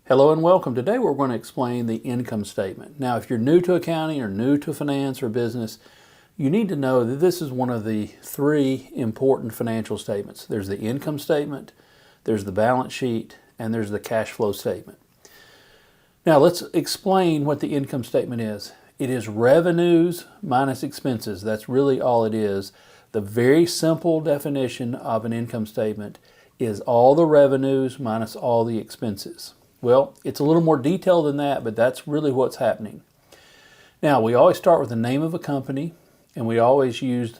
Hello and welcome. Today we're going to explain the income statement. Now, if you're new to accounting or new to finance or business, you need to know that this is one of the three important financial statements. There's the income statement, there's the balance sheet, and there's the cash flow statement. Now, let's explain what the income statement is. It is revenues minus expenses. That's really all it is. The very simple definition of an income statement is all the revenues minus all the expenses. Well, it's a little more detailed than that, but that's really what's happening. Now, we always start with the name of a company, and we always use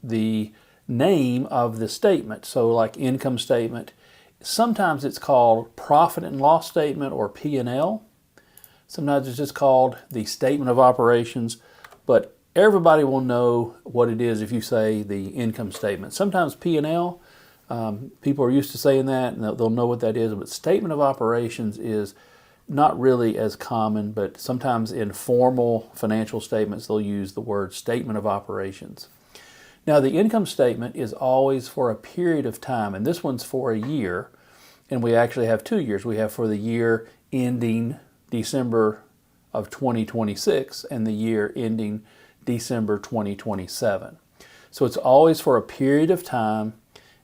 the name of the statement. So like income statement, sometimes it's called profit and loss statement or P&L. Sometimes it's just called the statement of operations, but everybody will know what it is if you say the income statement. Sometimes P&L, people are used to saying that and they'll know what that is, but statement of operations is not really as common, but sometimes in formal financial statements they'll use the word statement of operations. Now, the income statement is always for a period of time, and this one's for a year, and we actually have 2 years. We have for the year ending December of 2026 and the year ending December 2027. So it's always for a period of time,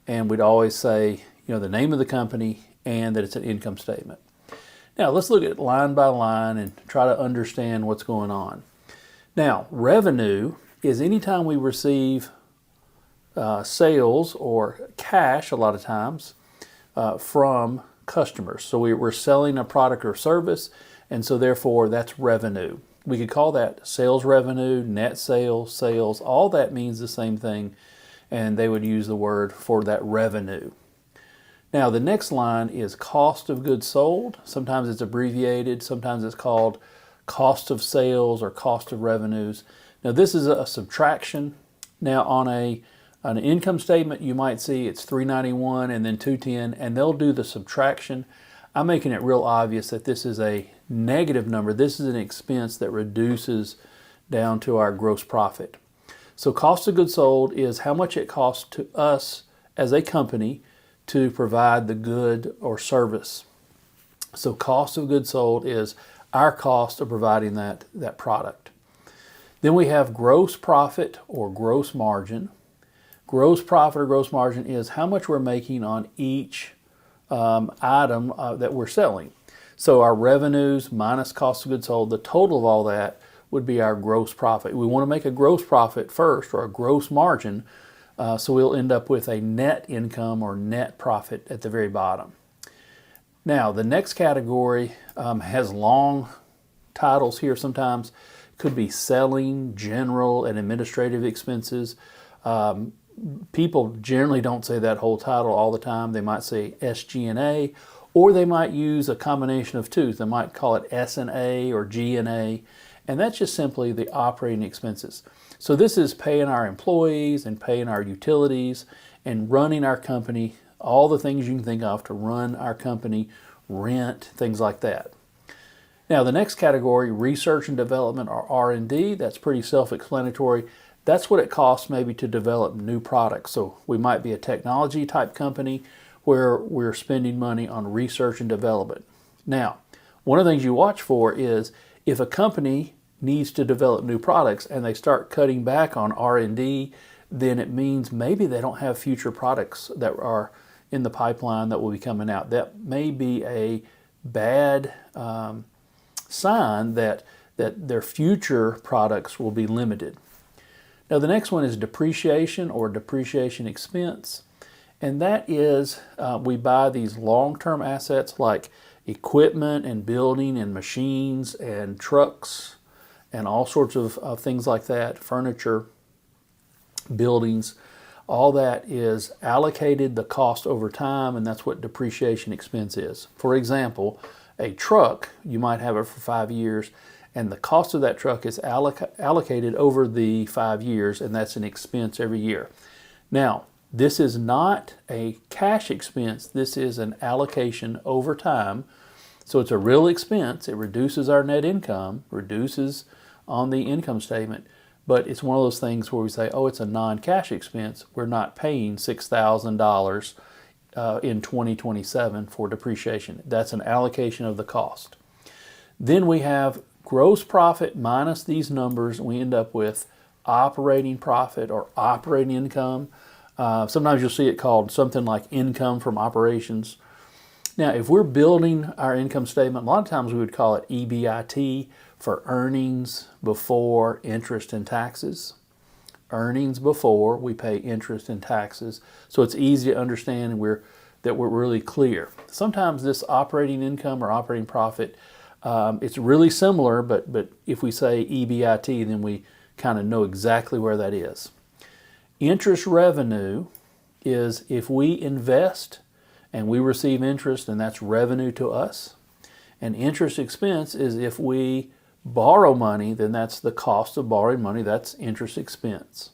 and we'd always say, the name of the company and that it's an income statement. Now, let's look at line by line and try to understand what's going on. Now, revenue is anytime we receive sales or cash a lot of times from customers. So we're selling a product or service, and so therefore that's revenue. We could call that sales revenue, net sales, sales, all that means the same thing, and they would use the word for that revenue. Now, the next line is cost of goods sold. Sometimes it's abbreviated, sometimes it's called cost of sales or cost of revenues. Now, this is a subtraction. Now, on an income statement, you might see it's $391 and then $210, and they'll do the subtraction. I'm making it real obvious that this is a negative number. This is an expense that reduces down to our gross profit. So cost of goods sold is how much it costs to us as a company to provide the good or service. So cost of goods sold is our cost of providing that product. Then we have gross profit or gross margin. Gross profit or gross margin is how much we're making on each item that we're selling. So our revenues minus cost of goods sold, the total of all that would be our gross profit. We want to make a gross profit first, or a gross margin, so we'll end up with a net income or net profit at the very bottom. Now, the next category has long titles here sometimes. Could be selling, general, and administrative expenses. People generally don't say that whole title all the time. They might say SG&A, or they might use a combination of two. They might call it S&A or G&A, and that's just simply the operating expenses. So this is paying our employees and paying our utilities and running our company, all the things you can think of to run our company, rent, things like that. Now, the next category, research and development or R&D, that's pretty self-explanatory. That's what it costs maybe to develop new products. So we might be a technology type company where we're spending money on research and development. Now, one of the things you watch for is if a company needs to develop new products and they start cutting back on R&D, then it means maybe they don't have future products that are in the pipeline that will be coming out. That may be a bad sign that their future products will be limited. Now, the next one is depreciation or depreciation expense, and that is we buy these long-term assets like equipment and building and machines and trucks and all sorts of things like that, furniture, buildings. All that is allocated the cost over time, and that's what depreciation expense is. For example, a truck, you might have it for 5 years, and the cost of that truck is allocated over the 5 years, and that's an expense every year. Now, this is not a cash expense. This is an allocation over time. So it's a real expense. It reduces our net income, reduces on the income statement, but it's one of those things where we say, oh, it's a non-cash expense. We're not paying $6,000 in 2027 for depreciation. That's an allocation of the cost. Then we have gross profit minus these numbers, and we end up with operating profit or operating income. Sometimes you'll see it called something like income from operations. Now, if we're building our income statement, a lot of times we would call it EBIT for earnings before interest and taxes. Earnings before we pay interest and taxes. So it's easy to understand that we're really clear. Sometimes this operating income or operating profit, it's really similar, but if we say EBIT, then we kind of know exactly where that is. Interest revenue is if we invest and we receive interest, and that's revenue to us. And interest expense is if we borrow money, then that's the cost of borrowing money, that's interest expense.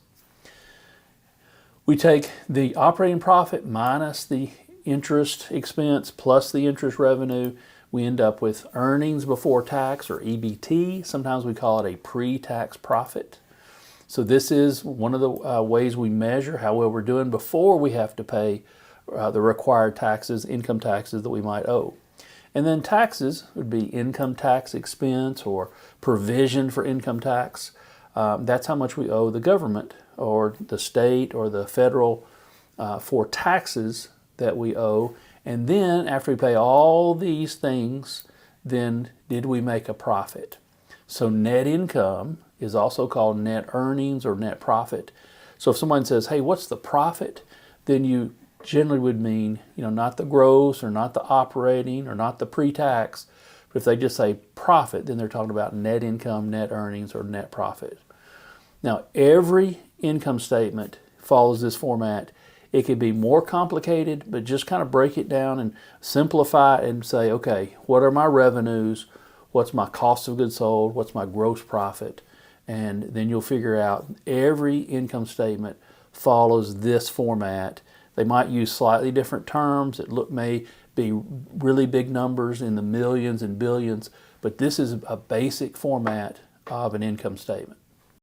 We take the operating profit minus the interest expense plus the interest revenue. We end up with earnings before tax, or EBT. Sometimes we call it a pre-tax profit. So this is one of the ways we measure how well we're doing before we have to pay the required taxes, income taxes that we might owe. And then taxes would be income tax expense or provision for income tax. That's how much we owe the government or the state or the federal for taxes that we owe. And then after we pay all these things, then did we make a profit? So net income is also called net earnings or net profit. So if someone says, hey, what's the profit? Then you generally would mean, not the gross or not the operating or not the pre-tax. But if they just say profit, then they're talking about net income, net earnings, or net profit. Now, every income statement follows this format. It could be more complicated, but just kind of break it down and simplify it and say, okay, what are my revenues? What's my cost of goods sold? What's my gross profit? And then you'll figure out every income statement follows this format. They might use slightly different terms. It may be really big numbers in the millions and billions, but this is a basic format of an income statement.